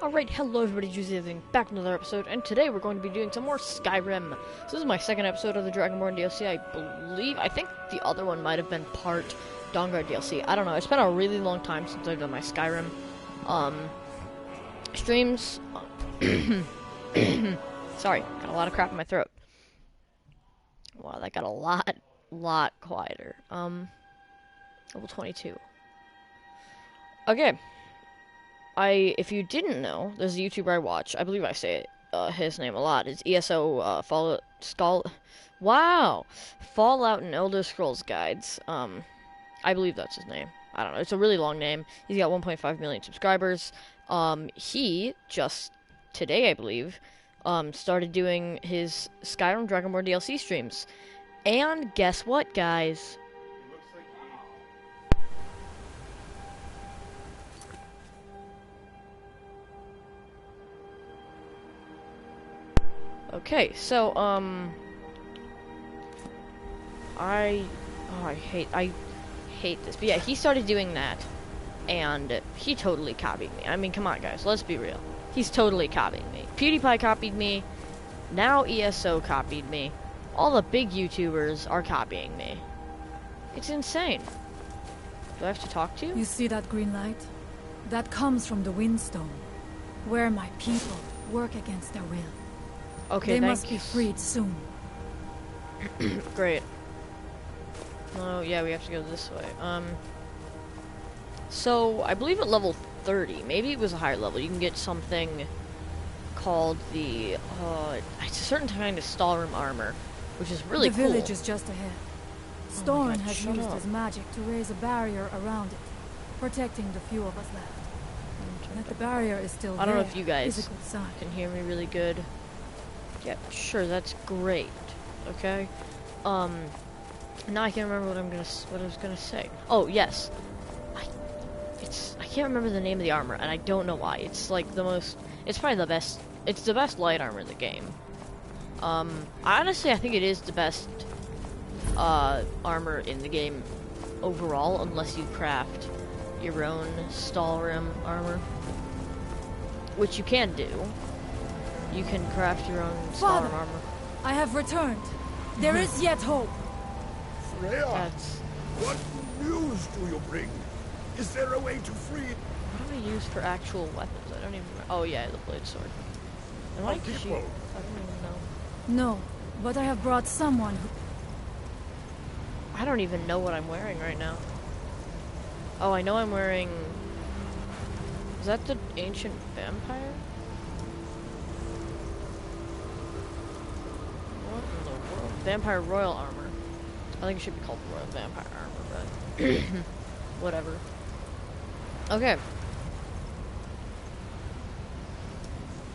Alright, hello everybody, Juicy back with another episode, and today we're going to be doing some more Skyrim. So this is my second episode of the Dragonborn DLC, I think the other one might have been part Dawnguard DLC. I don't know, it's been a really long time since I've done my Skyrim, streams. Sorry, got a lot of crap in my throat. Wow, that got a lot quieter. Level 22. Okay. If you didn't know, there's a YouTuber I watch. I believe I say his name a lot. It's ESO Fallout and Elder Scrolls Guides. I believe that's his name. I don't know. It's a really long name. He's got 1.5 million subscribers. He just today, I believe, started doing his Skyrim Dragonborn DLC streams. And guess what, guys? Okay, so, I hate this. But yeah, he started doing that, and he totally copied me. I mean, come on, guys, let's be real. He's totally copying me. PewDiePie copied me, now ESO copied me. All the big YouTubers are copying me. It's insane. Do I have to talk to you? You see that green light? That comes from the Windstone, where my people work against their will. Okay, they must be freed soon. Great. Oh, yeah, we have to go this way. So, I believe at level 30, maybe it was a higher level, you can get something called the, it's a certain kind of Skyrim armor, which is really cool. The village is just ahead. Storm has used his magic to raise a barrier around it, protecting the few of us left. That the barrier is still there. I don't know if you guys is a good sign. Can hear me really good. Yeah, sure, that's great. Okay. Now I can't remember what I was gonna say. Oh, yes. I can't remember the name of the armor, and I don't know why. It's like it's probably the best, it's the best light armor in the game. Honestly, I think it is the best, armor in the game overall, unless you craft your own Skyrim armor. Which you can do. You can craft your own Skyrim armor. I have returned. There is yet hope. Freya, what news do you bring? Is there a way to free? What do I use for actual weapons? I don't even remember. Oh yeah, the blade sword. And I don't even know. No, but I have brought someone who... I don't even know what I'm wearing right now. Oh, I know I'm wearing... Is that the ancient vampire? What in the world? Vampire royal armor. I think it should be called royal vampire armor, but... whatever. Okay.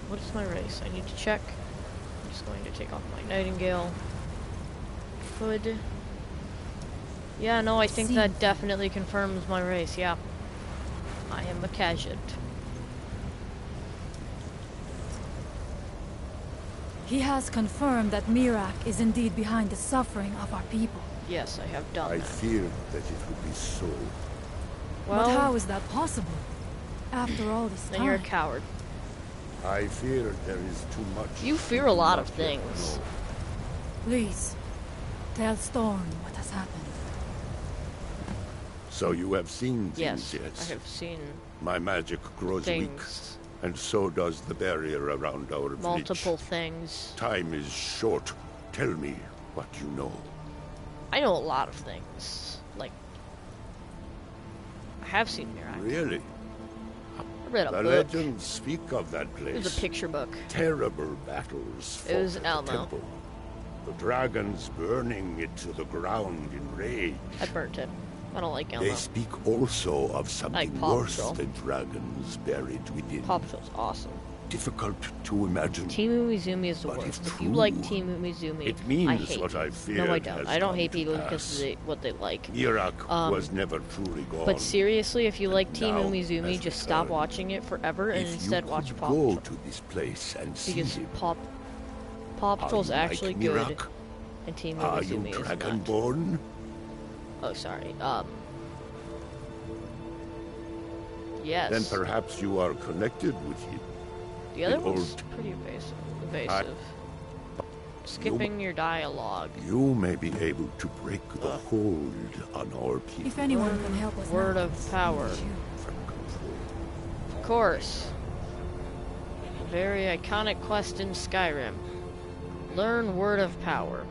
What is my race? I need to check. I'm just going to take off my nightingale hood. Yeah, no, I think that definitely confirms my race, yeah. I am a Khajiit. He has confirmed that Mirak is indeed behind the suffering of our people. Yes, I have done I that. feared that it would be so. Well, but how is that possible? After all this time. Then you're a coward. I fear there is too much. You fear a lot of things. Please, tell Storm what has happened. So you have seen things, yes? I have seen my magic grows weak, and so does the barrier around our village. Multiple things. Time is short. Tell me what you know. I know a lot of things. Like, I have seen Mirak. Really? I read a book. The legends speak of that place. It was a picture book. Terrible battles fought It was at Elmo. the temple. The dragons burning it to the ground in rage. I burnt it. I don't like Elmo. They speak also of something worse Patrol. than dragons buried within. Paw Patrol's awesome. Difficult to imagine. Team Umizoomi is the But worst. if If you true, like Team Umizoomi, it means I hate what you. I feared No, I don't. has I don't come hate to people pass. because of what they like. Mirak was never truly gone. But seriously, if you like Team now Umizoomi, has just stop returned. watching it forever and If instead you watch could Paw go Patrol. to this place and see Because him. Paw Patrol's Are you like actually good, Mirak? and Team Are you Umizoomi is not. Dragonborn? Oh, sorry. Yes. Then perhaps you are connected with him. The other the one's old- pretty evasive. Skipping your dialogue. You may be able to break the hold on our people. If anyone can help us Word now, of power. it's you. From control. Of course. A very iconic quest in Skyrim. Learn Word of Power.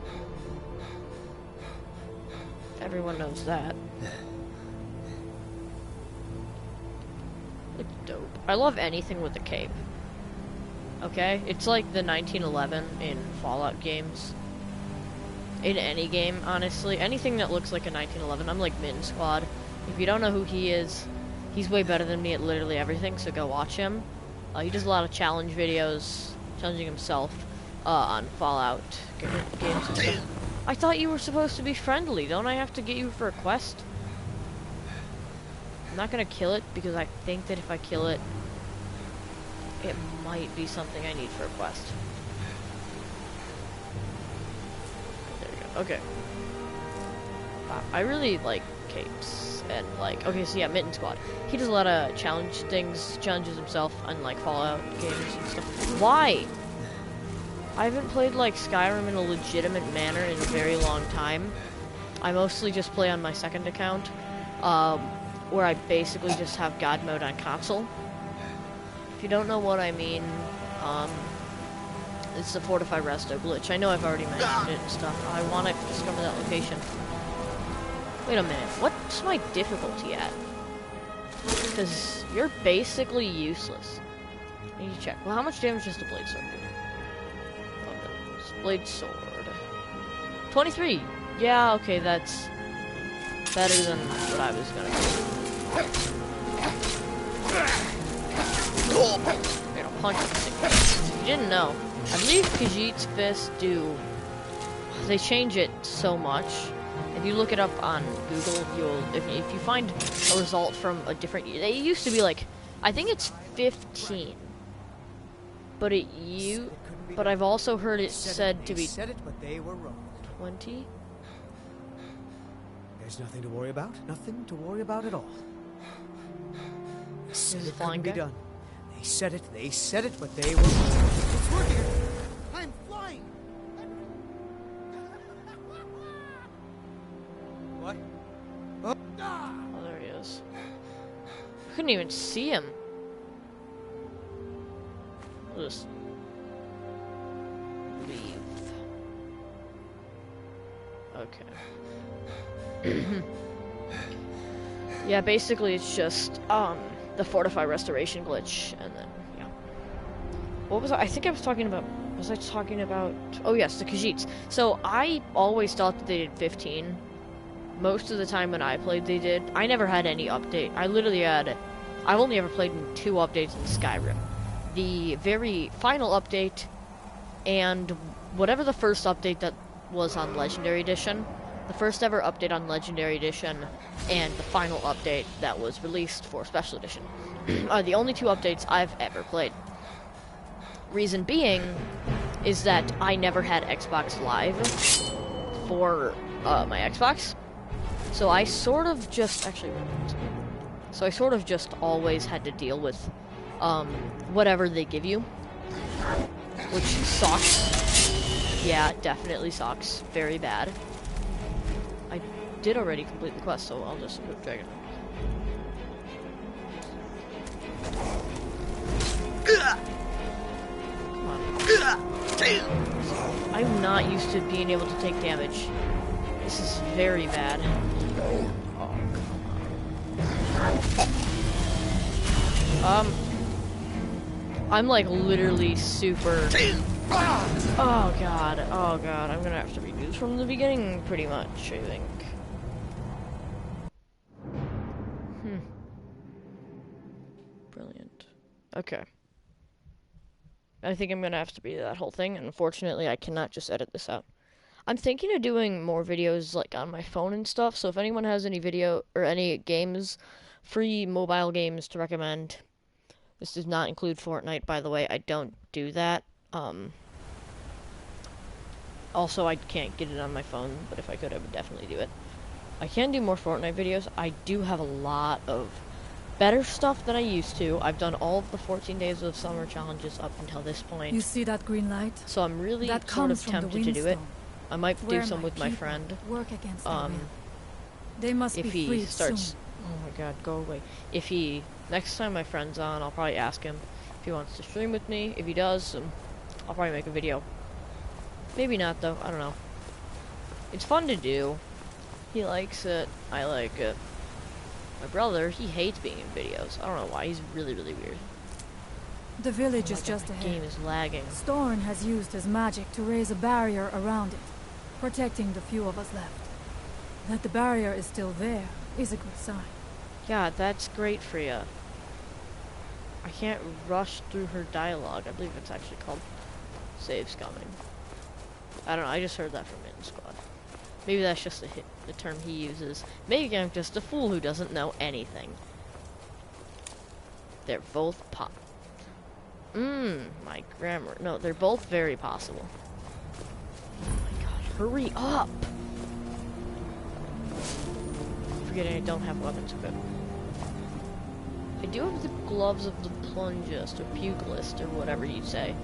Everyone knows that. Looks dope. I love anything with a cape. Okay? It's like the 1911 in Fallout games. In any game, honestly. Anything that looks like a 1911. I'm like Mitten Squad. If you don't know who he is, he's way better than me at literally everything, so go watch him. He does a lot of challenge videos, challenging himself on Fallout games and stuff. I thought you were supposed to be friendly. Don't I have to get you for a quest? I'm not gonna kill it because I think that if I kill it, it might be something I need for a quest. There we go. Okay. Wow, I really like capes and like. Okay, so yeah, Mitten Squad. He does a lot of challenge things, challenges himself on like Fallout games and stuff. Why? I haven't played like Skyrim in a legitimate manner in a very long time. I mostly just play on my second account, where I basically just have God mode on console. If you don't know what I mean, it's the Fortify Resto glitch. I know I've already mentioned it and stuff. I want to discover that location. Wait a minute, what's my difficulty at? Because you're basically useless. I need to check. Well, how much damage does the blade sword do? Blade sword. 23! Yeah, okay, that's better than what I was gonna do. You know, punch this thing. You didn't know. I believe Khajiit's fists do. They change it so much. If you look it up on Google, if you find a result from a different. They used to be like, I think it's 15. But I've also heard it said to be 20. There's nothing to worry about. Nothing to worry about at all. They said it couldn't be done. They said it, but they were wrong. It's working. I'm flying. What? Oh, there he is. I couldn't even see him. I'll just leave. Okay. Yeah, basically it's just the Fortify Restoration glitch, and then yeah. What was I think I was talking about? Was I talking about? Oh yes, the Khajiits. So I always thought that they did 15. Most of the time when I played, they did. I never had any update. I've only ever played in 2 updates in Skyrim. The very final update, and whatever the first update that was on Legendary Edition, the first ever update on Legendary Edition, and the final update that was released for Special Edition are the only 2 updates I've ever played. Reason being is that I never had Xbox Live for my Xbox, so I sort of just always had to deal with whatever they give you, which sucks. Yeah, definitely sucks. Very bad. I did already complete the quest, so I'll just move Dragon. Come on. I'm not used to being able to take damage. This is very bad. Oh, come on. I'm like literally super. Oh god, I'm gonna have to redo this from the beginning pretty much, I think. Brilliant. Okay. I think I'm gonna have to redo that whole thing, and unfortunately I cannot just edit this out. I'm thinking of doing more videos like on my phone and stuff, so if anyone has any video or any games, free mobile games to recommend. This does not include Fortnite, by the way. I don't do that. Also, I can't get it on my phone, but if I could, I would definitely do it. I can do more Fortnite videos. I do have a lot of better stuff than I used to. I've done all of the 14 days of summer challenges up until this point. You see that green light? So I'm really That sort of comes from the tempted to do it. windstone. I might do Where some with my people friend. Work against their will. They must If be he freed starts... soon. Oh my god, go away. If he... Next time my friend's on, I'll probably ask him if he wants to stream with me. If he does, I'll probably make a video. Maybe not, though. I don't know. It's fun to do. He likes it. I like it. My brother, he hates being in videos. I don't know why. He's really, really weird. The village Oh my is god, just my ahead. game is lagging. Storn has used his magic to raise a barrier around it, protecting the few of us left. That the barrier is still there is a good sign. Yeah, that's great for you. I can't rush through her dialogue. I believe it's actually called save scumming. I don't know, I just heard that from Mitten Squad. Maybe that's just the term he uses. Maybe I'm just a fool who doesn't know anything. They're both my grammar. No, they're both very possible. Oh my god, hurry up! Forgetting I don't have weapons equipped. I do have the gloves of the plungist or pugilist or whatever you say.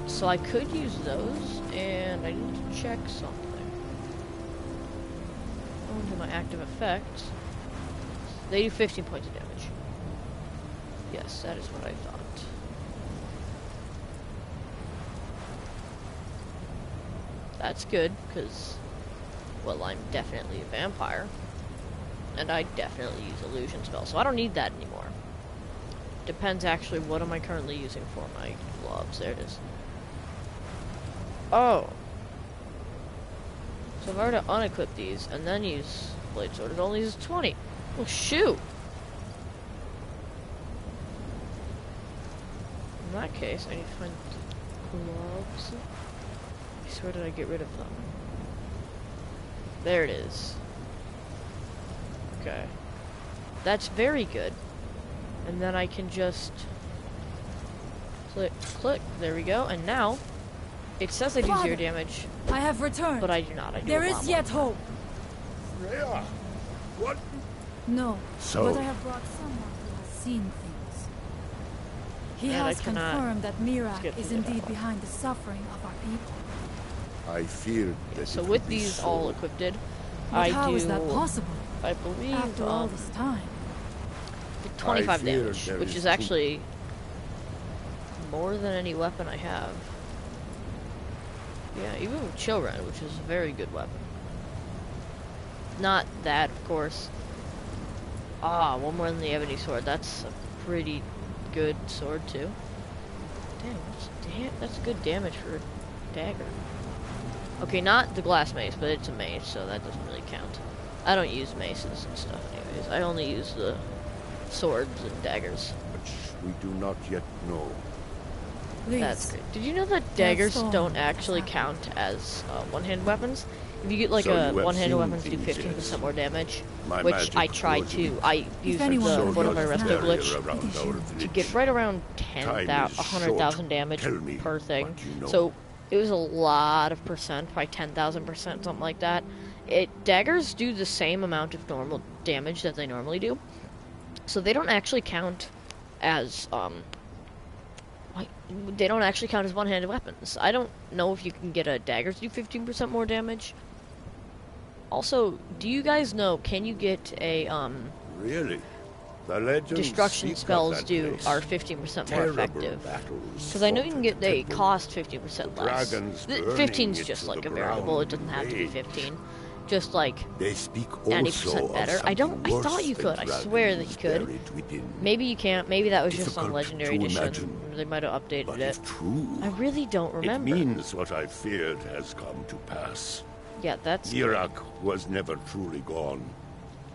So I could use those, and I need to check something. Go into my active effects. They do 15 points of damage. Yes, that is what I thought. That's good, because, well, I'm definitely a vampire. And I definitely use illusion spells, so I don't need that anymore. Depends, actually, what am I currently using for my gloves? There it is. Oh. So if I were to unequip these and then use Blade Sword, it only uses 20. Well, shoot! In that case, I need to find the gloves. Where did I get rid of them? There it is. Okay. That's very good. And then I can just click, click. There we go. And now, it says I do 0 damage, I have returned. but I do not. I do There a is lot yet more. hope. Freya! What? No, So- but I have brought someone who has seen things. He Man, I has cannot confirmed that Mira skip is through that. indeed behind the suffering of our people. I feared that So it with would be these so. all equipped, But I how do, is that possible? I believe, After all this time. 25 fear damage, there which is is too- actually more than any weapon I have. Yeah, even with Chillren, which is a very good weapon. Not that, of course. Ah, one more than the Ebony Sword. That's a pretty good sword, too. Dang, that's good damage for a dagger. Okay, not the glass mace, but it's a mace, so that doesn't really count. I don't use maces and stuff anyways. I only use the swords and daggers. Which we do not yet know. Please. That's great. Did you know that daggers storm don't has actually happened. count as one-handed weapons? If you get like So you a have one-handed seen weapon to do things, 15% yes. more damage, My which magic I tried would to. be- I used anyone the would one of my know resto that barrier glitch around our to village. get right around Time is 100,000 short. damage Tell me per thing. what you know. So it was a lot of percent, probably 10,000%, something like that. Daggers do the same amount of normal damage that they normally do, so they don't actually count as they don't actually count as one-handed weapons. I don't know if you can get a dagger to do 15% more damage. Also, do you guys know, can you get a Really? The legends destruction speak of spells that place. are 15% more Terrible effective? battles Because I know you can fought get in they temple. cost 15% The less. dragons burning 15's it just to like the a variable, it ground doesn't have to be in rage. 15. Just like They speak 90% also better. of I something thought you worse could. than I swear that you dragons could. buried within. Maybe you can't. Maybe that was just on Difficult Legendary to Edition. imagine. They might have updated But it. if true, I really don't remember. it means what I feared has come to pass. Yeah, that's Irak was never truly gone.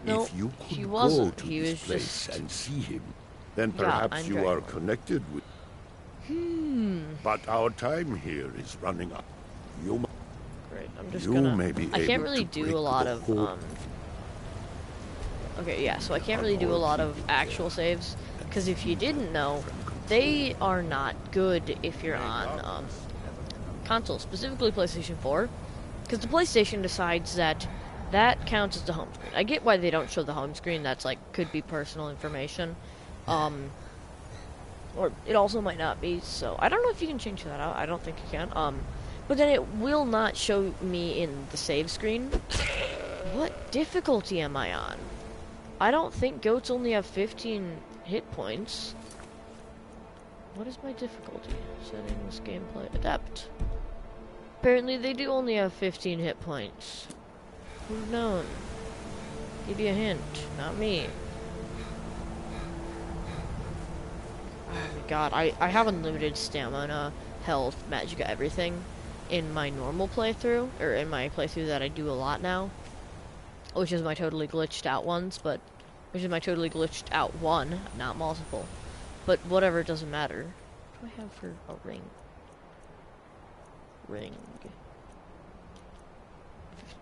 No, if you he could wasn't. go to He this was place just- and see him, then Yeah, perhaps I'm you are Dragonborn. connected with. But our time here is running up. You, Great. I'm just you gonna. may be I can't able really to do break a lot the of whole- Okay, yeah. So I can't really do a lot of actual saves because if you didn't know, they are not good if you're on console, specifically PlayStation 4, because the PlayStation decides that that counts as the home screen. I get why they don't show the home screen. That's like could be personal information, or it also might not be. So I don't know if you can change that out. I don't think you can. But then it will not show me in the save screen. What difficulty am I on? I don't think goats only have 15 hit points. What is my difficulty? Settings, gameplay, adept. Apparently they do only have 15 hit points. Who've known? Give you a hint, not me. Oh my god, I have unlimited stamina, health, magic, everything in my normal playthrough, or in my playthrough that I do a lot now. Which is my totally glitched out ones, but which is my totally glitched out one, not multiple. But whatever, it doesn't matter. What do I have for a ring? Ring.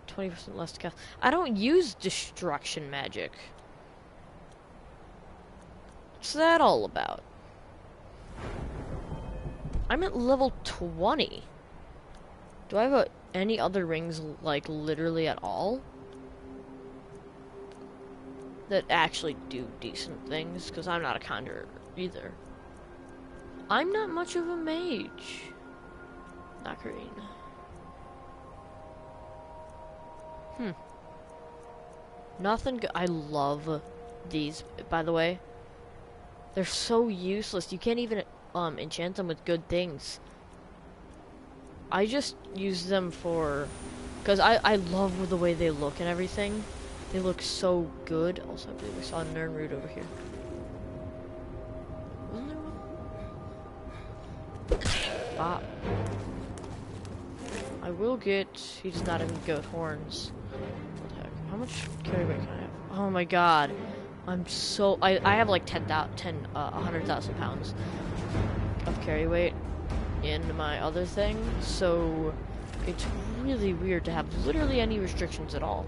20% less to cast. I don't use destruction magic. What's that all about? I'm at level 20. Do I have any other rings, like, literally at all? That actually do decent things, because I'm not a conjurer either. I'm not much of a mage. Not green. Nothing good. I love these, by the way. They're so useless. You can't even enchant them with good things. I just use them for... because I love the way they look and everything. They look so good. Also, I believe I saw a Nern root over here. Wasn't there one? Bop. I will get... he does not have any goat horns. What the heck? How much carry weight can I have? Oh my god. I'm so... I have like 100,000 pounds of carry weight in my other thing. So it's really weird to have literally any restrictions at all.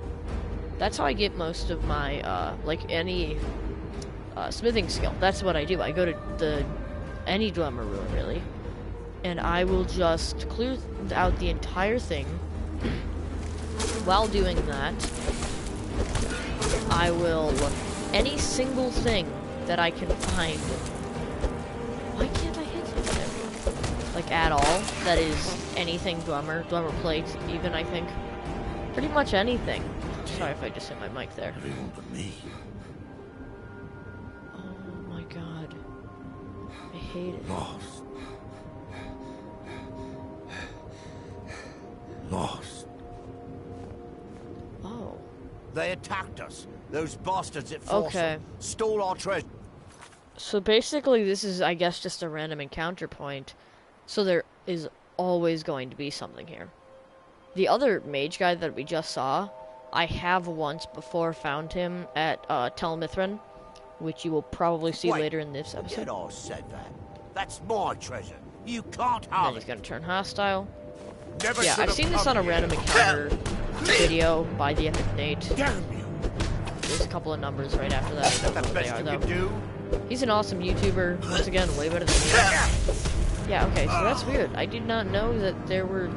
That's how I get most of my, like, any smithing skill. That's what I do. I go to any Dwemer room, really, and I will just clear out the entire thing. While doing that, I will, any single thing that I can find. Why can't I hit him? Like, at all? That is anything Dwemer plate, even, I think. Pretty much anything. Sorry if I just hit my mic there. Everyone but me. Oh my god. I hate it. Lost. Lost. Oh. They attacked us. Those bastards at Folsom. Okay. Stole our treasure. So basically this is, I guess, just a random encounter point. So there is always going to be something here. The other mage guy that we just saw, I have once before found him at Tel Mithrin, which you will probably see later in this episode. Get all said that. That's my treasure. You can't And have then he's it. gonna turn hostile. Never Yeah, should I've have seen this come on a here. random encounter video by the Epic Nate. Damn you! There's a couple of numbers right after that. I Is don't that know the what they best are you though. can do? He's an awesome YouTuber. Once again, way better than me. Yeah, okay, so that's weird. I did not know that there were...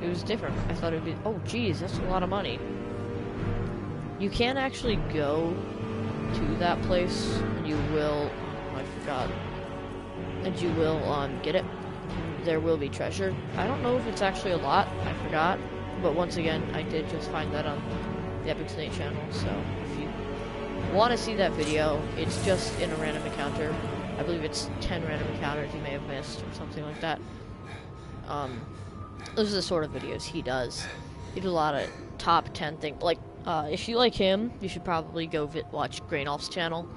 it was different. I thought it would be... oh, geez, that's a lot of money. You can actually go to that place, and you will... oh, I forgot. And you will, get it. There will be treasure. I don't know if it's actually a lot. I forgot. But once again, I did just find that on the Epic Snake channel, so if you want to see that video, it's just in a random encounter. I believe it's 10 random encounters you may have missed, or something like that. Those are the sort of videos he does. He does a lot of top 10 things. Like, if you like him, you should probably go watch Grainolf's channel,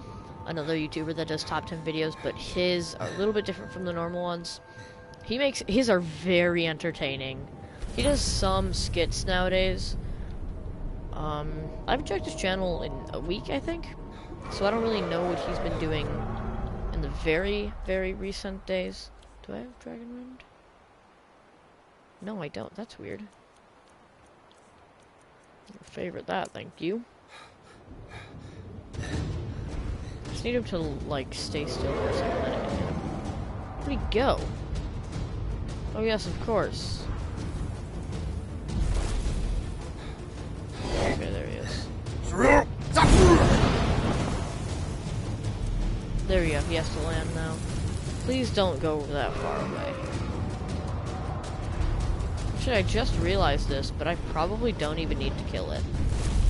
another YouTuber that does top 10 videos, but his are a little bit different from the normal ones. His are very entertaining. He does some skits nowadays. I haven't checked his channel in a week, I think, so I don't really know what he's been doing in the very, very recent days. Do I have Dragon Wind? No, I don't. That's weird. Favorite that, thank you. Just need him to, like, stay still for a second. Where'd he go? Oh, yes, of course. There we go, he has to land now. Please don't go that far away. Actually, I just realized this, but I probably don't even need to kill it.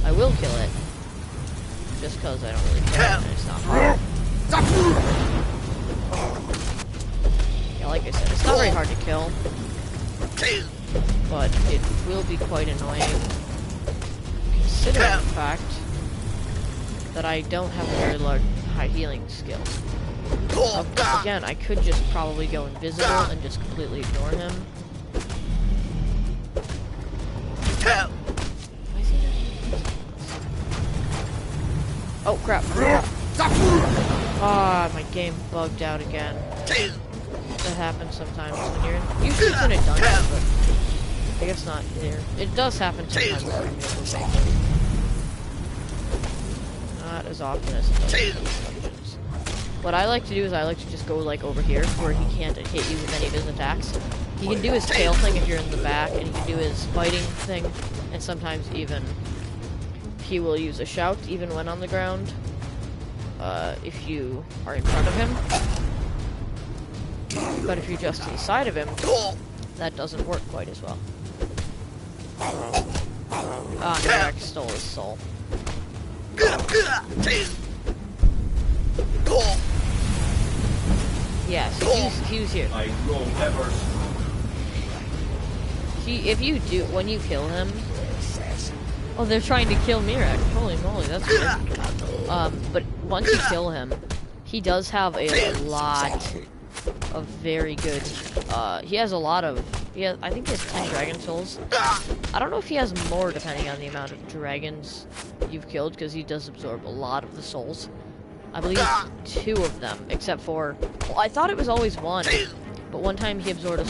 I will kill it. Just because I don't really care, and it's not hard. Yeah, like I said, it's not very hard to kill. But it will be quite annoying. Considering the fact that I don't have a very large high healing skill. Again, I could just probably go invisible and just completely ignore him. Oh crap! Ah, my game bugged out again. That happens sometimes when you're in. Usually it's in a dungeon, but I guess not here. It does happen sometimes when you're in the dungeon. Not as often as it does in dungeons. What I like to do is I like to just go like over here where he can't hit you with any of his attacks. He can do his tail thing if you're in the back, and he can do his fighting thing, and sometimes even he will use a shout even when on the ground. If you are in front of him. But if you're just to the side of him, that doesn't work quite as well. Ah, Mirak stole his soul. Yes, he was here. If you do, when you kill him... Oh, they're trying to kill Mirak. Holy moly, that's good. But once you kill him, he does have a lot of very good, he has a lot of, I think he has 10 dragon souls. I don't know if he has more depending on the amount of dragons you've killed, because he does absorb a lot of the souls. I believe 2 of them, except for, well, I thought it was always 1, but one time he absorbed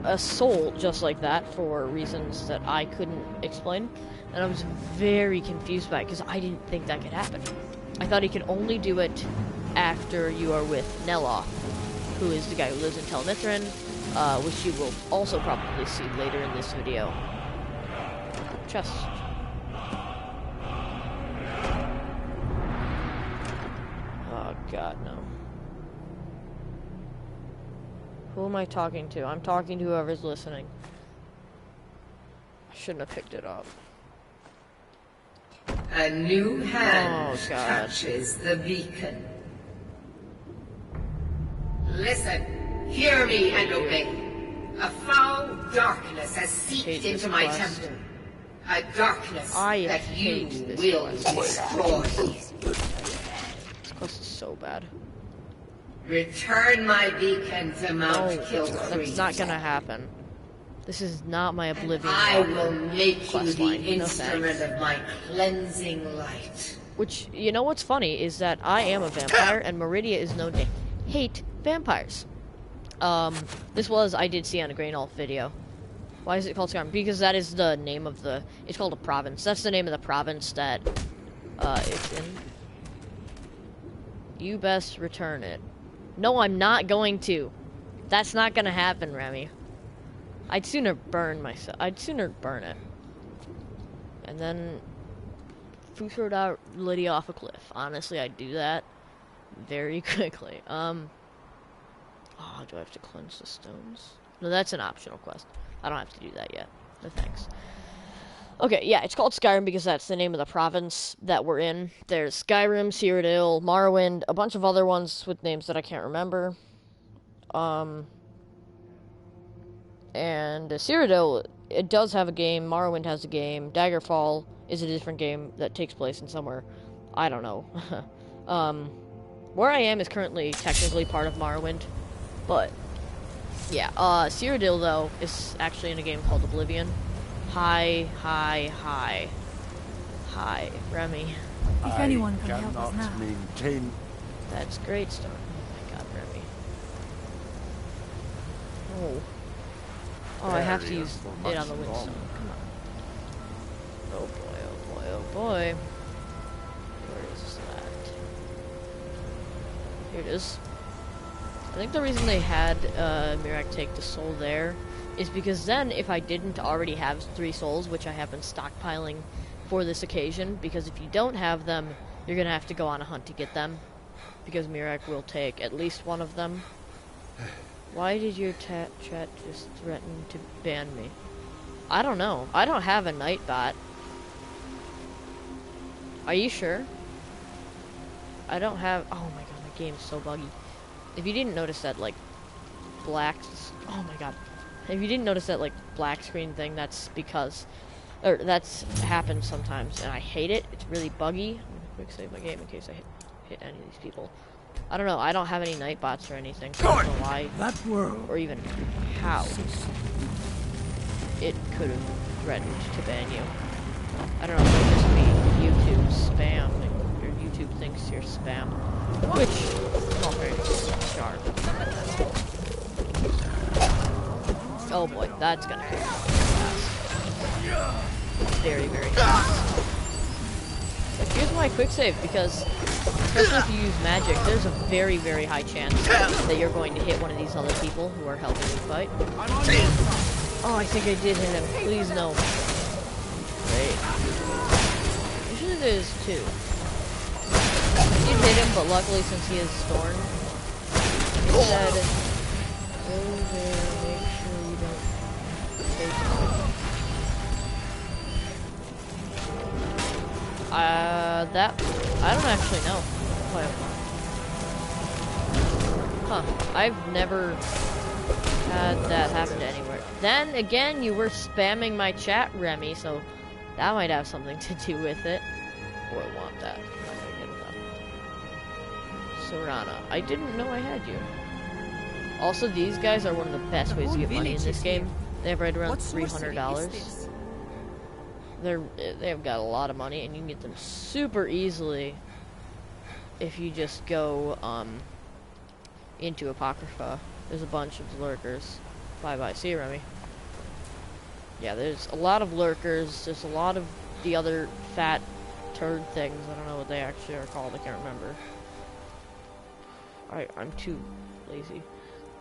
a soul just like that for reasons that I couldn't explain, and I was very confused by it, because I didn't think that could happen. I thought he could only do it after you are with Neloth, who is the guy who lives in Tel Mithryn, which you will also probably see later in this video. Chest. Oh god, no. Who am I talking to? I'm talking to whoever's listening. I shouldn't have picked it up. A new hand touches the beacon. Listen, hear me and obey. A foul darkness has seeped into my temple. A darkness that you will destroy. This quest is so bad. Return my beacon to Mount Kilcrease. That's not gonna happen. This is not my Oblivion. I will make you the line. instrument of my cleansing light. Which, you know what's funny, is that I am a vampire, and Meridia is known to hate vampires. I did see on a Grain Elf video. Why is it called Skyrim? Because that is the name of the, it's called a province. That's the name of the province that, it's in. You best return it. No, I'm not going to. That's not gonna happen, Remy. I'd sooner burn myself. I'd sooner burn it. And then throw out Lydia off a cliff. Honestly, I'd do that very quickly. Oh, do I have to cleanse the stones? No, that's an optional quest. I don't have to do that yet. No thanks. Okay, yeah, it's called Skyrim because that's the name of the province that we're in. There's Skyrim, Cyrodiil, Morrowind, a bunch of other ones with names that I can't remember. And Cyrodiil, it does have a game. Morrowind has a game. Daggerfall is a different game that takes place in somewhere, I don't know. Where I am is currently technically part of Morrowind, but yeah. Cyrodiil though is actually in a game called Oblivion. Hi, Remy. If anyone can help us now. Maintain. That's great stuff. Oh my god, Remy. Oh, I have to use it on the windstone. Come on. Oh boy, oh boy, oh boy. Where is that? Here it is. I think the reason they had Mirak take the soul there is because then if I didn't already have 3 souls, which I have been stockpiling for this occasion, because if you don't have them, you're gonna have to go on a hunt to get them, because Mirak will take at least one of them. Why did your chat just threaten to ban me? I don't know. I don't have a Nightbot. Are you sure? I don't have... Oh my god, my game's so buggy. If you didn't notice that, like, black... Oh my god. If you didn't notice that, like, black screen thing, that's because... Or, that's happened sometimes, and I hate it. It's really buggy. I'm gonna quick save my game in case I hit any of these people. I don't know. I don't have any Nightbots or anything, so I don't know why. That world. Or even how it could have threatened to ban you. I don't know, it might just be YouTube spam, or YouTube thinks you're spam. Which, I'm all very sharp. Oh boy, that's gonna hurt fast. Very, very fast. But here's my quick save, because especially if you use magic, there's a very, very high chance that you're going to hit one of these other people who are helping you fight. Oh, I think I did hit him. Please no. Great. Usually there's 2. I did hit him, but luckily since he is Thorn, he said, go there, make sure you don't take him. That, I don't actually know. Huh, I've never had that happen to anywhere. Then again, you were spamming my chat, Remy, so that might have something to do with it. Or I want that. I'm not gonna get enough. Sorana, I didn't know I had you. Also, these guys are one of the best ways to get money in this game. They have right around $300. They've got a lot of money, and you can get them super easily if you just go into Apocrypha. There's a bunch of lurkers. Bye-bye. See you, Remy. Yeah, there's a lot of lurkers. There's a lot of the other fat turd things. I don't know what they actually are called. I can't remember. I'm too lazy.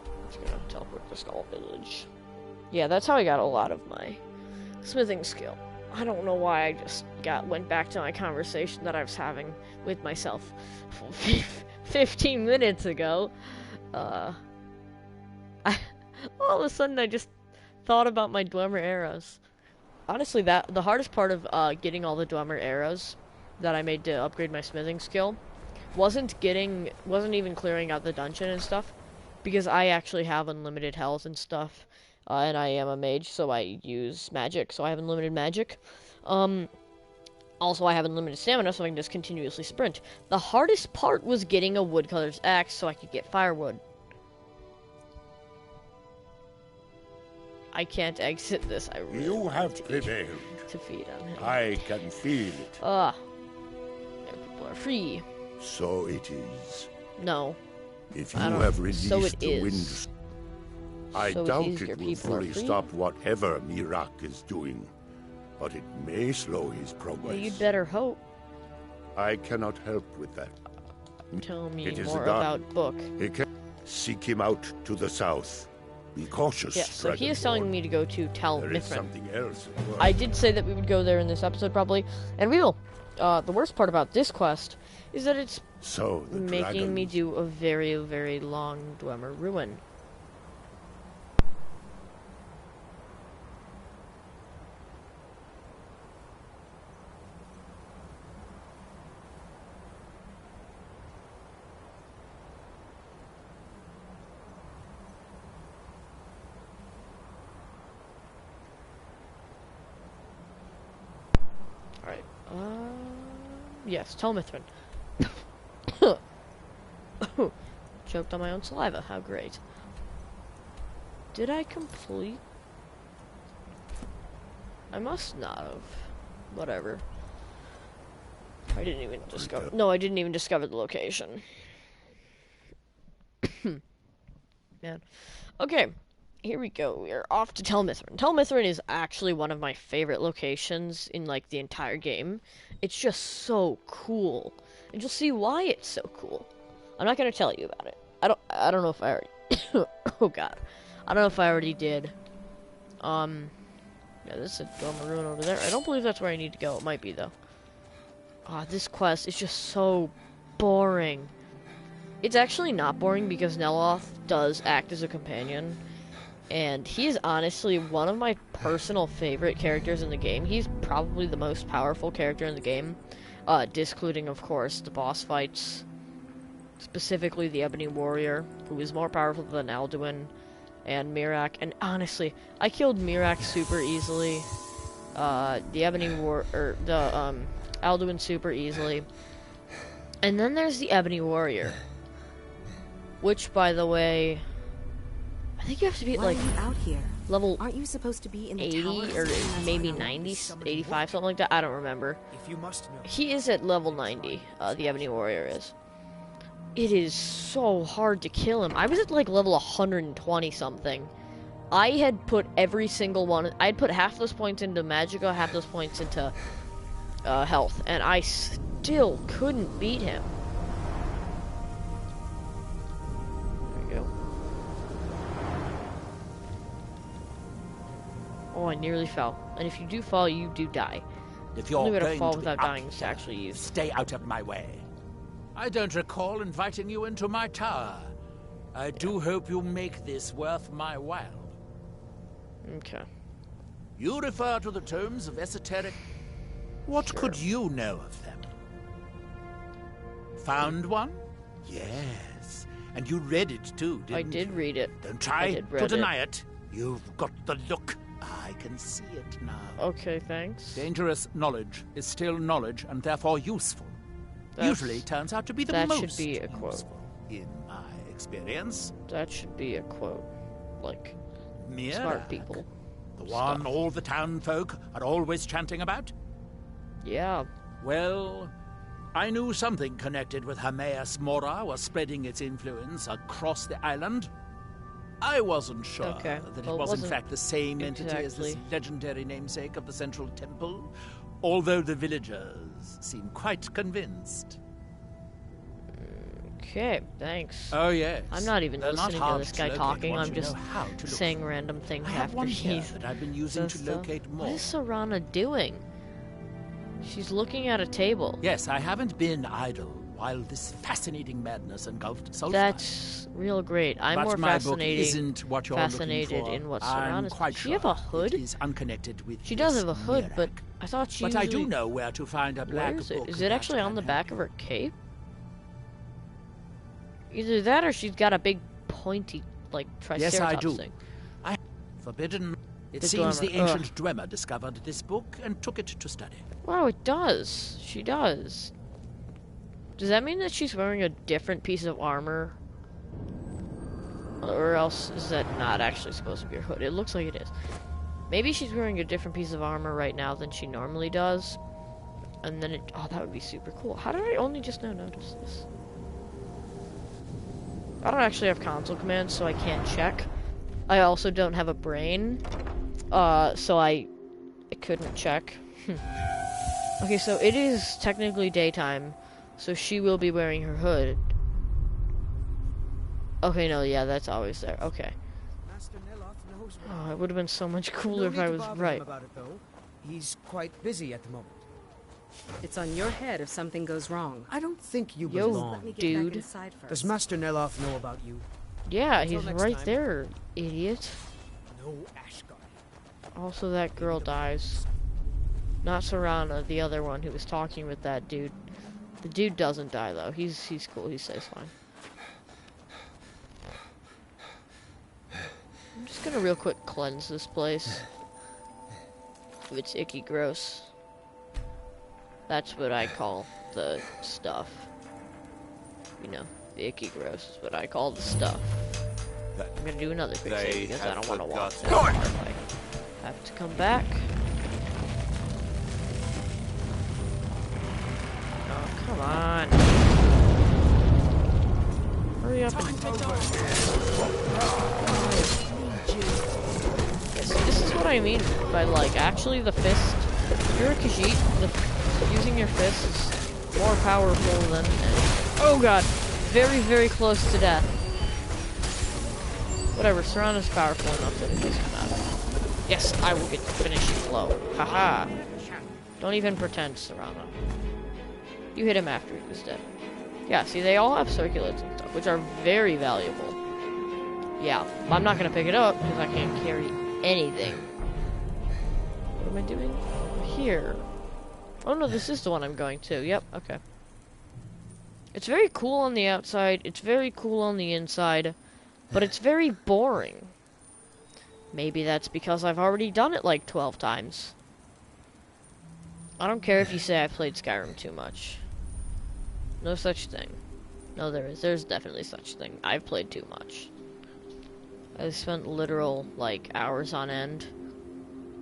I'm just gonna teleport to Skull Village. Yeah, that's how I got a lot of my smithing skill. I don't know why I just went back to my conversation that I was having with myself 15 minutes ago. All of a sudden I just thought about my Dwemer arrows. Honestly, the hardest part of getting all the Dwemer arrows that I made to upgrade my smithing skill wasn't even clearing out the dungeon and stuff, because I actually have unlimited health and stuff. And I am a mage, so I use magic, so I have unlimited magic. Also, I have unlimited stamina, so I can just continuously sprint. The hardest part was getting a woodcutter's axe so I could get firewood. I can't exit this. I really You have prevailed. To feed on him. I can feel it. People are free. So it is. No. If you have released so it the is. wind, I So doubt it is, your it will people are fully free? stop whatever Mirak is doing, but it may slow his Well, progress. you'd better hope. I cannot help with that. Tell me It is more a god. about Book. He can seek him out to the south. Be cautious, Yes, so he is Dragonborn. telling me to go to Tel There is Mithrin. something else. at work. I did say that we would go there in this episode, probably, and we will. The worst part about this quest is that it's So the making me dragons- do a very, very long Dwemer ruin. Alright, yes, Tel Mithrin. Choked on my own saliva, how great. Did I complete? I must not have. Whatever. I didn't even discover. No, I didn't even discover the location. Man. Okay, here we go. We are off to Tel Mithrin. Tel Mithrin is actually one of my favorite locations in, like, the entire game. It's just so cool. And you'll see why it's so cool. I'm not gonna tell you about it. I don't know if I already... oh, God. I don't know if I already did. Yeah, this is a Dome Ruin over there. I don't believe that's where I need to go. It might be, though. This quest is just so boring. It's actually not boring because Neloth does act as a companion. And he is honestly one of my personal favorite characters in the game. He's probably the most powerful character in the game. Discluding, of course, the boss fights. Specifically the Ebony Warrior, who is more powerful than Alduin and Miraak. And honestly, I killed Miraak super easily. The Alduin super easily. And then there's the Ebony Warrior. Which, by the way, I think you have to be at, like, out here? level Aren't you supposed to be in the 80 towers? or maybe 90, 85, something like that. I don't remember. If you must know. He is at level 90, the Ebony Warrior is. It is so hard to kill him. I was at, like, level 120 something. I had put every single one, I had put half those points into Magicka, half those points into health, and I still couldn't beat him. There we go. Oh, I nearly fell. And if you do fall, you do die. If you're Only way to going fall to be without up dying is to here, actually use. stay out of my way. I don't recall inviting you into my tower. I do hope you make this worth my while. Okay. You refer to the tomes of esoteric... What could you know of them? Found one? Yes. And you read it too, didn't you? I did read it. Don't try to read deny it. You've got the look. I can see it now. Okay, thanks. Dangerous knowledge is still knowledge and therefore useful. Usually turns out to be the that most should be a quote. useful, in my experience. That should be a quote. Like, Miraak, smart people. the one stuff. all the town folk are always chanting about? Yeah. Well, I knew something connected with Hermaeus Mora was spreading its influence across the island. I wasn't sure Okay. that Well, it it was in wasn't fact the same entity as this exactly. legendary namesake of the central temple, although the villagers seem quite convinced. Okay, thanks. Oh, yes. I'm not even They're listening to hard this guy locate talking. once I'm you just know how to look saying for them. random things I have after one here he's that I've been using says to stuff. locate more. What is Serana doing? She's looking at a table. Yes, I haven't been idle while this fascinating madness engulfed Sulfide. That's real great. I'm But more my book fascinated isn't what you're fascinated looking for. in what I'm Serana's. quite Does sure she have a hood? It is unconnected with She does this have a hood, Miraak. but I thought she But I usually... do know where to find a black Where is it? book. Is it that actually on the can back help of her cape? Either that or she's got a big pointy, like, triceratops Yes, I do. thing. Forbidden. It The seems the Dwemer. ancient Dwemer discovered this book and took it to study. Wow, it does. She does. Does that mean that she's wearing a different piece of armor? Or else is that not actually supposed to be her hood? It looks like it is. Maybe she's wearing a different piece of armor right now than she normally does. And then it... Oh, that would be super cool. How did I only just now notice this? I don't actually have console commands, so I can't check. I also don't have a brain. So I couldn't check. Okay, so it is technically daytime. So she will be wearing her hood. Okay, no, yeah, that's always there. Okay. Master Neloth knows what. Oh, it would have been so much cooler No if need I to was bother him right. about it, though. He's quite busy at the moment. It's on your head if something goes wrong. I don't think you Yo, belong. Let me get dude. back inside first. Does Master Neloth know about you? Yeah, Until he's next right time. there, idiot. No Ashguard. Also, that girl dies. Not Serana, the other one who was talking with that dude. The dude doesn't die, though. He's cool. He stays fine. I'm just gonna real quick cleanse this place. If it's icky gross. That's what I call the stuff. You know, the icky gross is what I call the stuff. I'm gonna do another quick They save because I have don't want to walk forgotten. that far away. Have to come back. Oh, come on. Hurry up and... Yes, this is what I mean by, like, actually the fist. If you're a Khajiit, using your fist is more powerful than... Oh god! Very, very close to death. Whatever, Serana's powerful enough that it doesn't matter. Yes, I will get the finishing blow. Haha. Don't even pretend, Serrano. You hit him after he was dead. Yeah, see, they all have circulets and stuff, which are very valuable. Yeah, I'm not gonna pick it up because I can't carry anything. What am I doing? Here. Oh no, this is the one I'm going to. Yep, okay. It's very cool on the outside, it's very cool on the inside, but it's very boring. Maybe that's because I've already done it like 12 times. I don't care if you say I played Skyrim too much. No such thing. No, there is. There's definitely such thing. I've played too much. I spent literal, like, hours on end.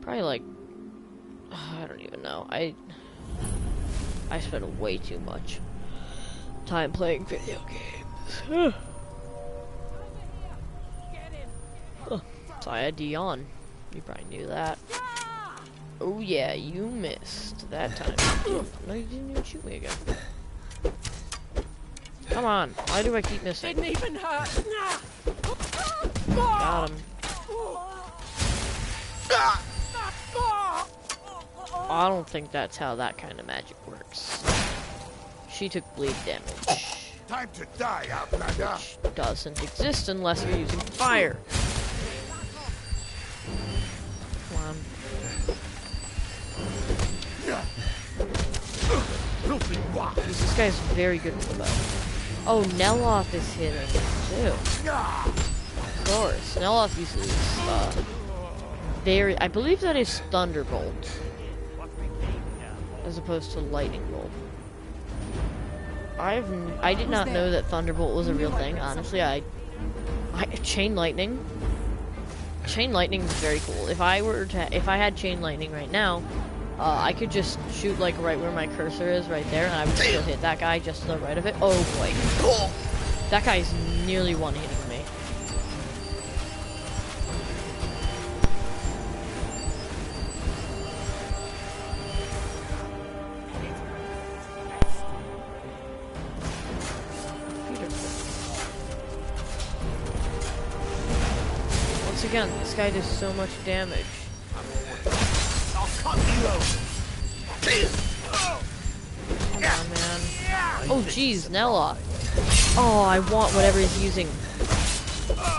Probably like... I don't even know. I spent way too much time playing video games. So I had to yawn. You probably knew that. Oh yeah, you missed that time. No, you didn't even shoot me again. Come on, why do I keep missing? Didn't even hurt. Got him. I don't think that's how that kind of magic works. She took bleed damage. Time to die, Outlander. Which doesn't exist unless you're using fire. Come on. This guy's very good with the bow. Oh, Neloth is hitting too. Of course. Neloth uses I believe that is Thunderbolt. As opposed to Lightning Bolt. I did not know that Thunderbolt was a real thing, honestly. Chain Lightning. Chain Lightning is very cool. If I had Chain Lightning right now, I could just shoot like right where my cursor is, right there, and I would still hit that guy just to the right of it. Oh boy. That guy's nearly one-hitting me. Once again, this guy does so much damage. Come on, man. Oh, jeez, Neloth. Oh, I want whatever he's using.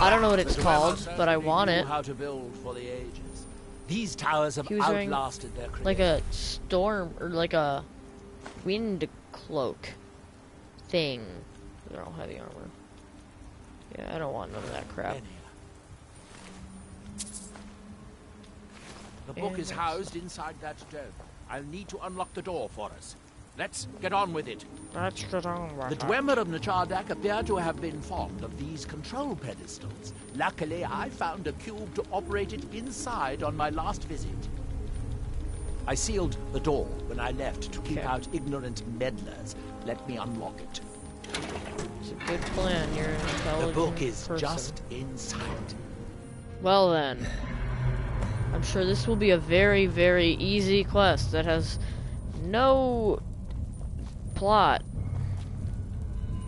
I don't know what it's called, but I want it. How to build for the ages. These towers have outlasted their creators. Like a storm, or like a wind cloak thing. They're all heavy armor. Yeah, I don't want none of that crap. The book is housed inside that dome. I'll need to unlock the door for us. Let's get on with it. Let's get on with it. The Dwemer of Nachardak appear to have been fond of these control pedestals. Luckily, I found a cube to operate it inside on my last visit. I sealed the door when I left to keep out ignorant meddlers. Let me unlock it. It's a good plan. You're an intelligent The book is person. just inside. Well then. I'm sure this will be a very, very easy quest that has no plot.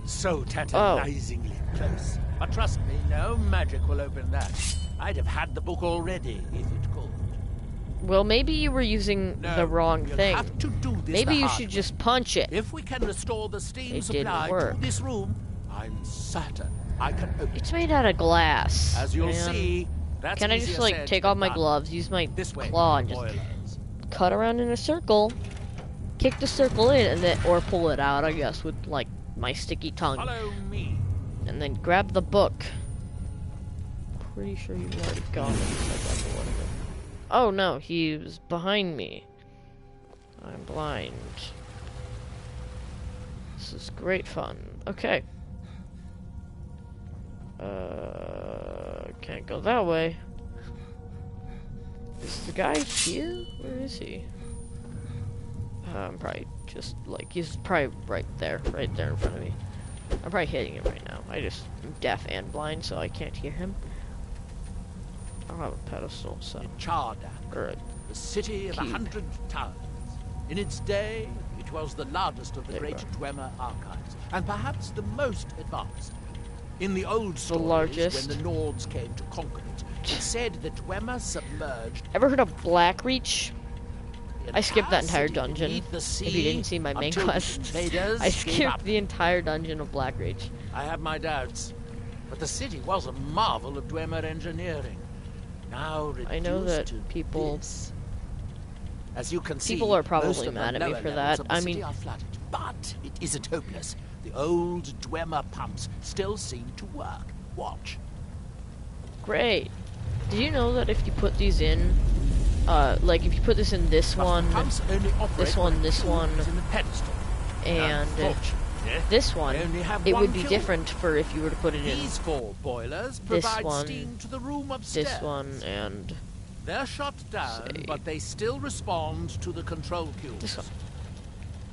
So tantalizingly close. But trust me, no magic will open that. I'd have had the book already if it could. Well, maybe you were using the wrong thing. Have to do this Maybe you should just punch it. If we can restore the steam It supply didn't work. to this room, I'm certain I can open It's made out of glass. As you'll man. see, that's Can I just easier like said take than off my done. gloves, use my This way, claw, and just boilers. cut around in a circle, kick the circle in, and then or pull it out, I guess, with like my sticky tongue, Follow me. and then grab the book. Pretty sure you've already got it. Oh no, he was behind me. I'm blind. This is great fun. Okay. Can't go that way. Is the guy here? Where is he? I'm probably just like, he's probably right there in front of me. I'm probably hitting him right now. I'm deaf and blind, so I can't hear him. I don't have a pedestal, so. Nachardak, Or the city of 100 towers. In its day, it was the largest of the There you great are. Dwemer archives, and perhaps the most advanced. In the old stories, largest. when the Nords came to conquer it, It said the Dwemer submerged. Ever heard of Blackreach? I skipped that entire dungeon. If you didn't see my main quest, I skipped the entire dungeon of Blackreach. I have my doubts, but the city was a marvel of Dwemer engineering. Now I know that to people, this. As you can see, people are probably most of mad the at me lower for levels that. of the I city mean, are flooded, but it isn't hopeless. The old Dwemer pumps still seem to work. Watch. great. Did you know that if you put these in, like if you put this in this one, this one, in the pedestal. and this one, it would be different for if you were to put it in These 4 boilers this provide one, steam to the room upstairs. this one, and They're shut down, but they still respond to the control cubes. this one.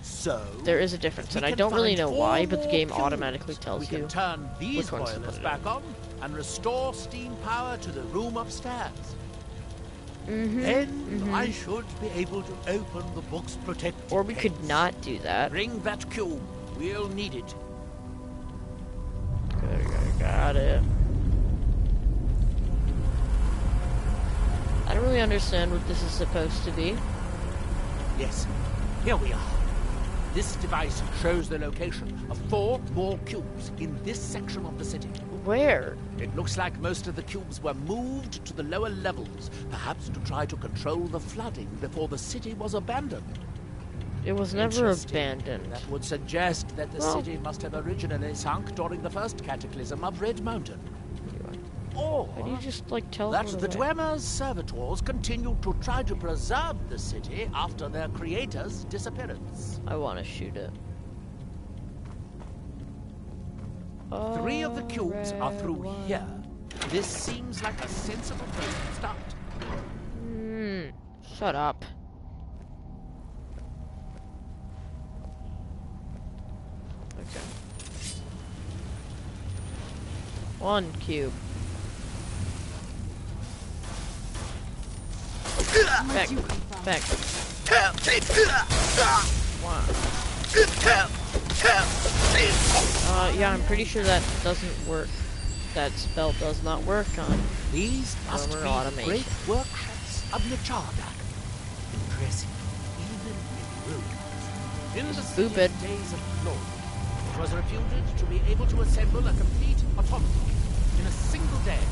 So There is a difference, and I don't really know why, but the game automatically tells you we can turn these which ones to boilers put it back in. on and restore steam power to the room upstairs. Mm-hmm. Then I should be able to open the book's protected Or we could gates. not do that. Bring that cube. We'll need it. Got it. I don't really understand what this is supposed to be. Yes, here we are. This device shows the location of 4 more cubes in this section of the city. Where? It looks like most of the cubes were moved to the lower levels, perhaps to try to control the flooding before the city was abandoned. It was never Interesting. abandoned. That would suggest that the city must have originally sunk during the first cataclysm of Red Mountain. Or Why do you just, like, that teleport the away? Dwemer's servitors continued to try to preserve the city after their creator's disappearance. I want to shoot it. 3 of the cubes are through here. This seems like a sensible place to start. Shut up. Okay. 1 cube. Back. Back. Wow. Yeah, I'm pretty sure that doesn't work. That spell does not work on These must armor be automation. great workshops of Nechardak. Impressive, even in ruins. In the Stupid. city's days of glory, it was reputed to be able to assemble a complete automaton in a single day.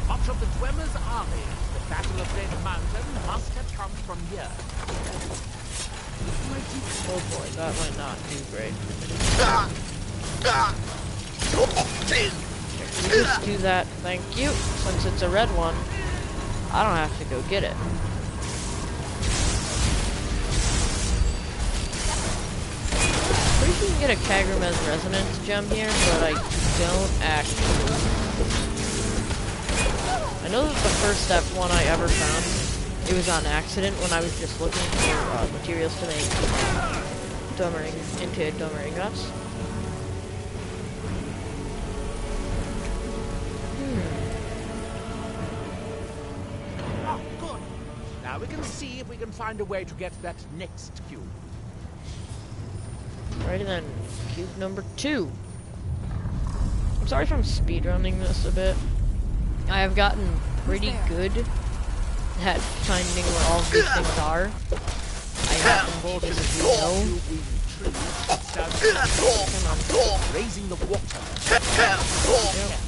Much of the Dwemer's army, the Battle of Red Mountain, must have come from here. Oh boy, that might not do great. Can you just do that? Thank you. Since it's a red one, I don't have to go get it. Pretty sure you can get a Kagramez Resonance gem here, but I don't actually. I know that the first step one I ever found, it was on accident when I was just looking for materials to make Dwemer guts. Oh, good. Now we can see if we can find a way to get that next cube. Alrighty then, cube number 2. I'm sorry if I'm speedrunning this a bit. I have gotten pretty good at finding where all of these things are. I happen to just know. Raising the water. Yep.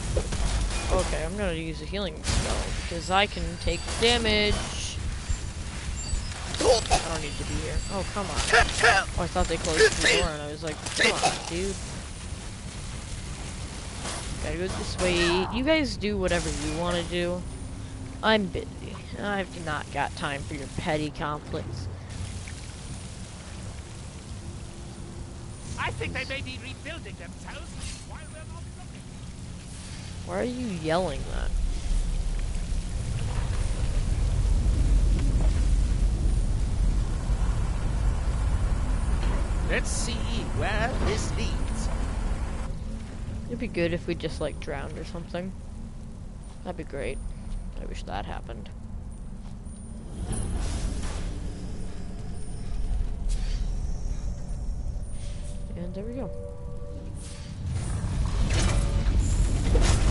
Okay, I'm gonna use a healing spell because I can take damage. I don't need to be here. Oh, come on. Oh, I thought they closed the door and I was like, come on, dude. Gotta go this way. You guys do whatever you want to do. I'm busy. I've not got time for your petty conflicts. I think they may be rebuilding themselves while we're not looking. Why are you yelling that? Let's see where this leads. It'd be good if we just, like, drowned or something. That'd be great. I wish that happened. And there we go.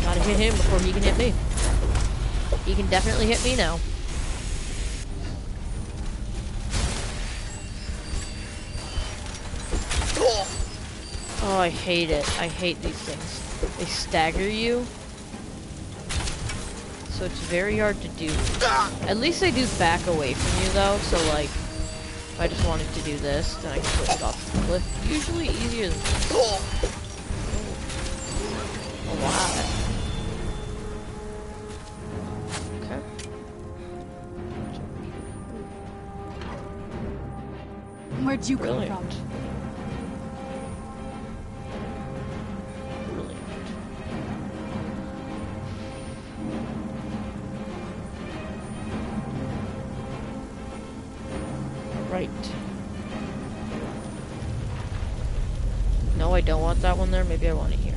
Gotta hit him before he can hit me. He can definitely hit me now. Oh, I hate it. I hate these things. They stagger you. So it's very hard to do. At least they do back away from you though, so like, if I just wanted to do this, then I can switch it off the cliff. Usually easier than this. Oh, wow. Okay. Where'd you come Brilliant. from? Right. No, I don't want that one there. Maybe I want it here.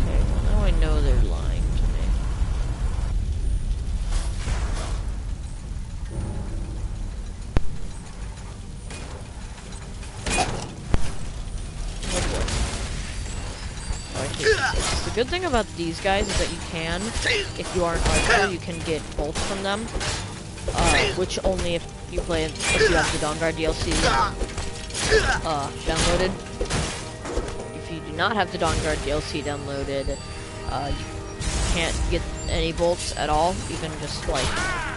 Okay, well now I know they're lying to me. Oh boy. Oh, I hate this. The good thing about these guys is that you can, if you aren't archer, you can get bolts from them. Which only if you have the Dawn Guard DLC downloaded. If you do not have the Dawn Guard DLC downloaded, you can't get any bolts at all, even just like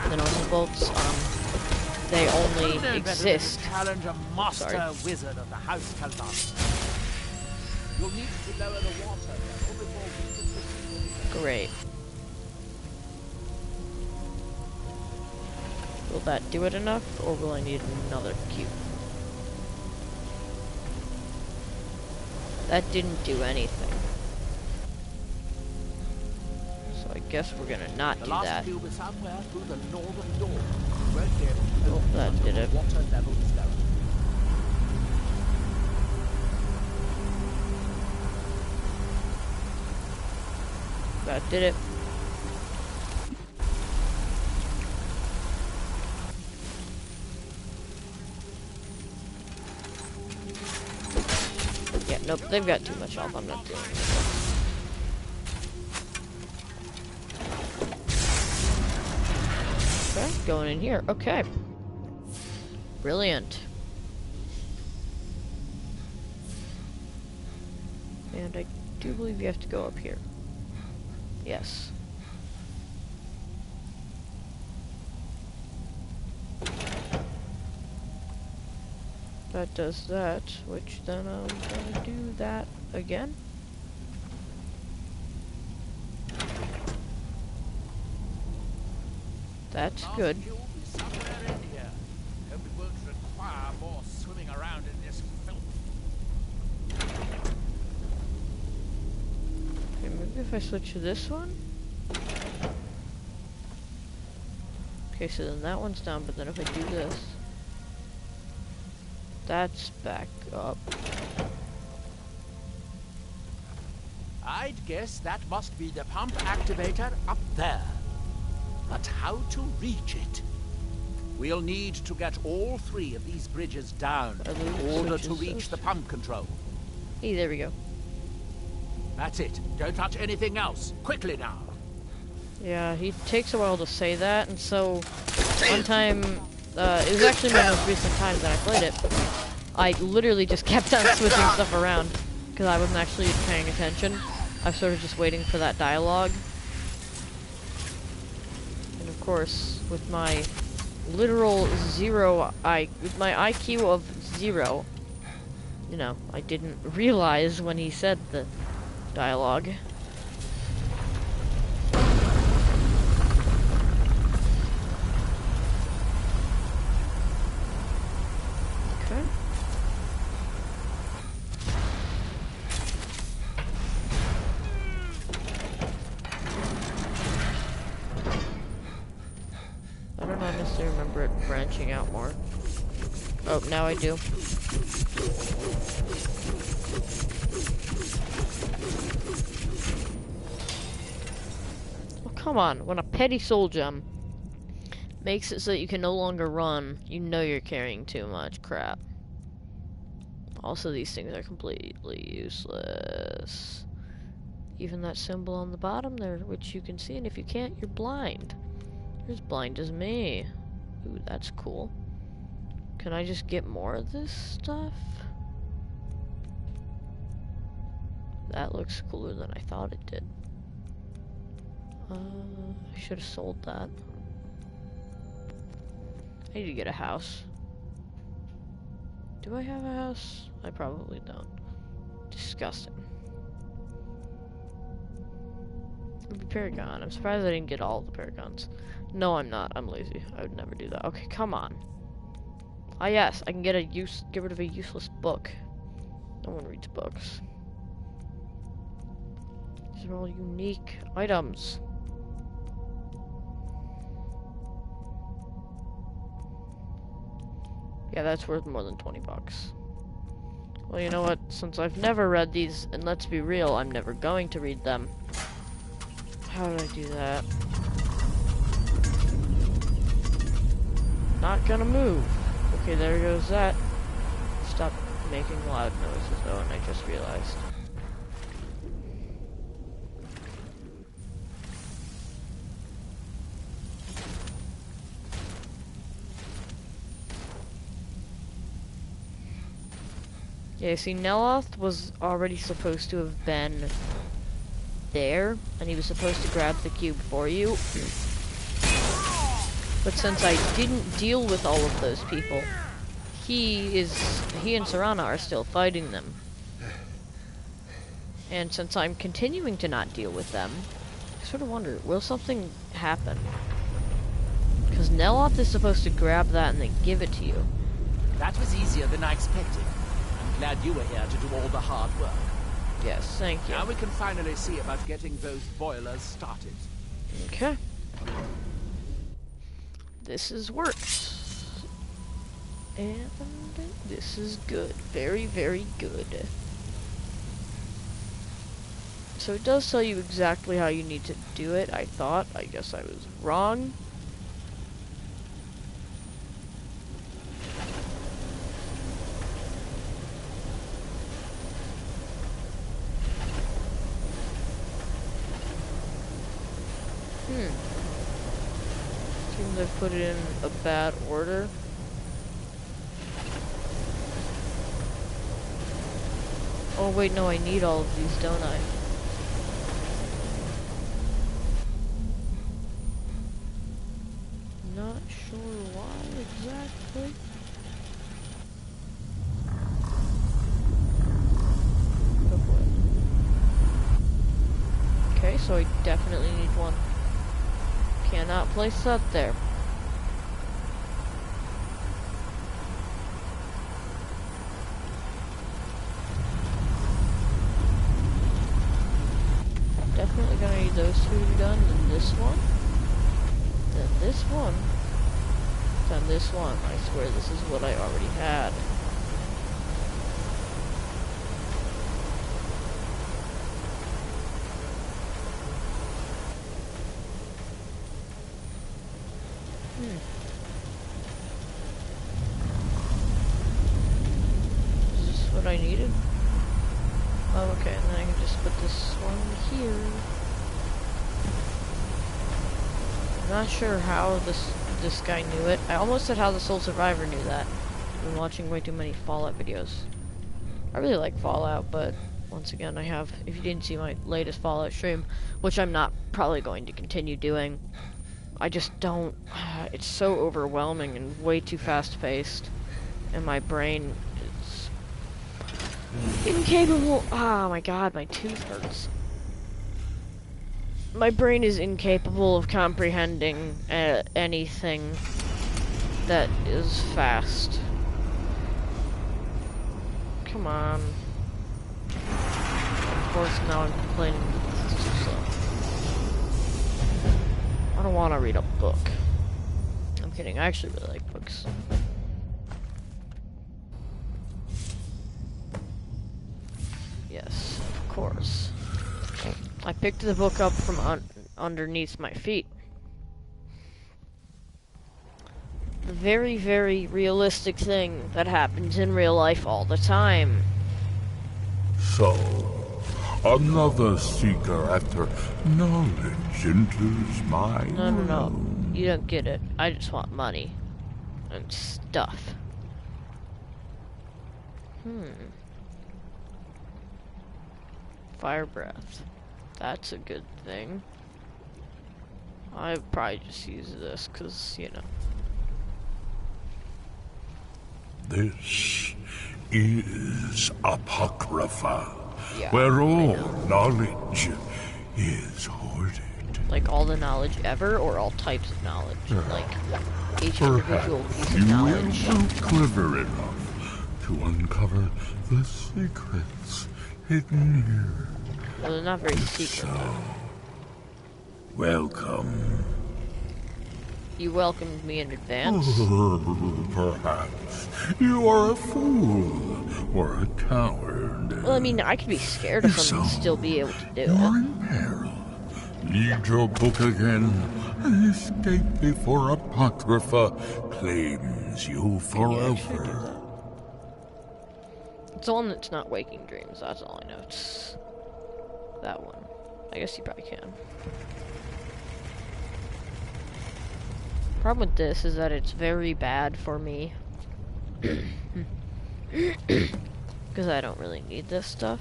the normal bolts. They only exist. Challenge a master wizard of the House Kaldan. You'll need to lower the water level before we can proceed. Great. Will that do it enough, or will I need another cube? That didn't do anything. So I guess we're gonna not do that. The last cube is somewhere through the northern door. Right here. Oh, that did it. Water level is lower. That did it. Yeah, nope, they've got too much health. I'm not doing it. Okay, going in here. Okay. Brilliant. And I do believe you have to go up here. Yes. That does that, which then I'm gonna do that again. That's good. Cube is somewhere in here. Hope it won't require more swimming around in this filth. Okay, maybe if I switch to this one. Okay, so then that one's down, but then if I do this, that's back up. I'd guess that must be the pump activator up there. But how to reach it? We'll need to get all three of these bridges down in order to reach the pump control. Hey, there we go. That's it. Don't touch anything else. Quickly now. Yeah, he takes a while to say that, and so one time, it was actually my most recent time that I played it, I literally just kept on switching stuff around, because I wasn't actually paying attention. I was sort of just waiting for that dialogue. And of course, with my literal with my IQ of 0, you know, I didn't realize when he said the dialogue. Okay. I don't honestly remember it branching out more. Oh, now I do. Oh, come on. When a petty soul gem makes it so that you can no longer run, you know you're carrying too much crap. Also, these things are completely useless. Even that symbol on the bottom there, which you can see, and if you can't, you're blind. You're as blind as me. Ooh, that's cool. Can I just get more of this stuff? That looks cooler than I thought it did. I should have sold that. I need to get a house. Do I have a house? I probably don't. Disgusting. Paragon. I'm surprised I didn't get all the Paragons. No, I'm not. I'm lazy. I would never do that. Okay, come on. Ah, yes. I can get rid of a useless book. No one reads books. These are all unique items. Yeah, that's worth more than 20 bucks. Well, you know what? Since I've never read these, and let's be real, I'm never going to read them. How did I do that? Not gonna move. Okay, there goes that. Stop making loud noises though, and I just realized. Yeah, see, Neloth was already supposed to have been there, and he was supposed to grab the cube for you. But since I didn't deal with all of those people, he and Serana are still fighting them. And since I'm continuing to not deal with them, I sort of wonder, will something happen? Because Neloth is supposed to grab that and then give it to you. That was easier than I expected. I'm glad you were here to do all the hard work. Yes, thank you. Now we can finally see about getting those boilers started. Okay. This is works. And this is good. Very, very good. So it does tell you exactly how you need to do it, I thought. I guess I was wrong. Seems I've put it in a bad order. Oh wait, no, I need all of these, don't I? Not sure why exactly. Go for it. Okay, so I definitely need one. Cannot place that there. Definitely gonna need those two done, then this one, then this one, then this one. I swear this is what I already had. Is this what I needed? Oh, okay, and then I can just put this one here. I'm not sure how this guy knew it. I almost said how the Sole Survivor knew that. I've been watching way too many Fallout videos. I really like Fallout, but once again, if you didn't see my latest Fallout stream, which I'm not probably going to continue doing, I just don't, it's so overwhelming and way too fast-paced, and my brain is incapable. Oh my god, my tooth hurts. My brain is incapable of comprehending anything that is fast. Come on. Of course, now I'm complaining that this is too slow. I don't want to read a book. I'm kidding, I actually really like books. Yes, of course. I picked the book up from underneath my feet. very, very realistic thing that happens in real life all the time. So, another seeker after knowledge enters my No. realm. You don't get it. I just want money. And stuff. Fire breath. That's a good thing. I'd probably just use this, because, you know. This is Apocrypha, Yeah, where I all know. knowledge is hoarded. Like all the knowledge ever, or all types of knowledge? Like each individual Perhaps piece you of knowledge? will be clever enough to uncover the secrets hidden here. Well, they're not very secret. So, welcome. You welcomed me in advance. Perhaps you are a fool or a coward. Well, I mean, I could be scared of them and still be able to do You're it. in peril. Read your book again and escape before Apocrypha claims you forever. It's the one that's not waking dreams, that's all I know. It's that one. I guess you probably can. Problem with this is that it's very bad for me. Because I don't really need this stuff.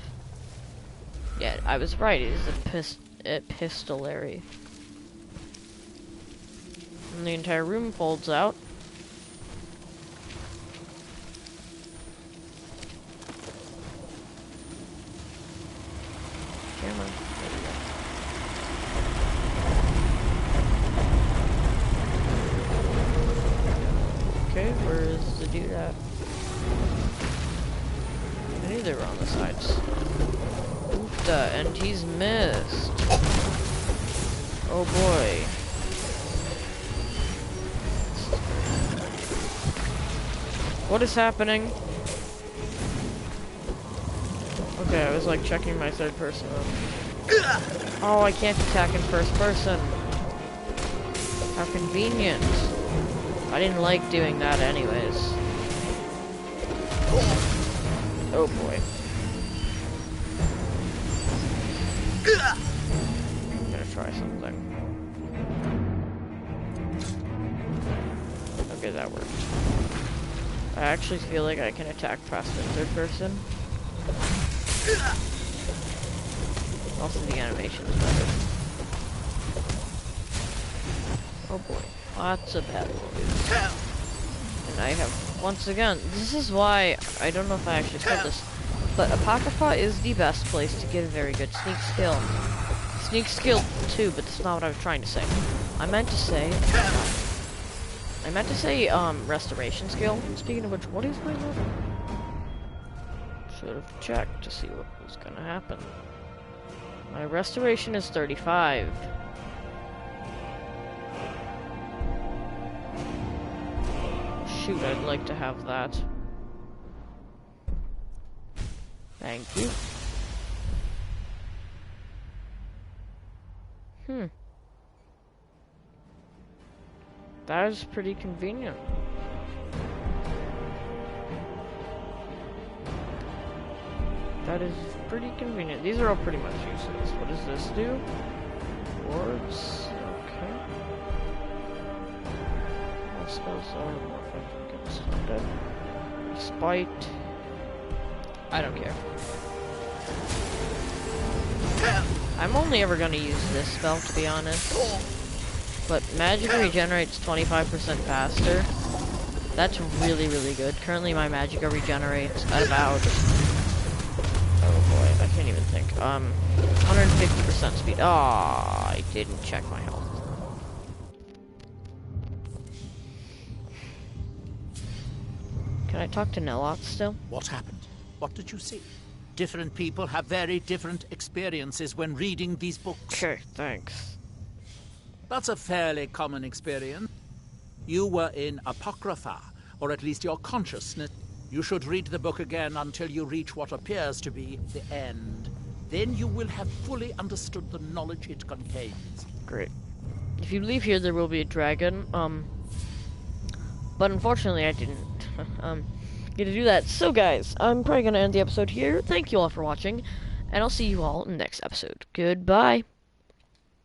Yeah, I was right, it is epistolary. And the entire room folds out. Camera. There we go. Okay, where is the dude at? I knew they were on the sides. Oofta, and he's missed. Oh boy. What is happening? Okay, I was like checking my third person mode. Oh, I can't attack in first person. How convenient. I didn't like doing that anyways. Oh boy. I'm gonna try something. Okay, that worked. I actually feel like I can attack faster in third person. Also, the animation is better. Oh boy. Lots of bad moves. And I have, once again, this is why, I don't know if I actually said this, but Apocrypha is the best place to get a very good sneak skill. Sneak skill too, but that's not what I was trying to say. I meant to say, restoration skill. Speaking of which, what is my level? Should have checked to see what was gonna happen. My restoration is 35. Shoot, I'd like to have that. Thank you. That is pretty convenient. That is pretty convenient. These are all pretty much useless. What does this do? Wards. Okay. All spells are more effective against undead. Spite. I don't care. I'm only ever gonna use this spell, to be honest. But magic regenerates 25% faster. That's really, really good. Currently my magicka regenerates at about... Oh boy, I can't even think. 150% speed. Ah, I didn't check my health. Can I talk to Nelot still? What happened? What did you see? Different people have very different experiences when reading these books. Okay, thanks. That's a fairly common experience. You were in Apocrypha, or at least your consciousness. You should read the book again until you reach what appears to be the end. Then you will have fully understood the knowledge it contains. Great. If you leave here, there will be a dragon. but unfortunately I didn't get to do that. So guys, I'm probably going to end the episode here. Thank you all for watching, and I'll see you all in the next episode. Goodbye.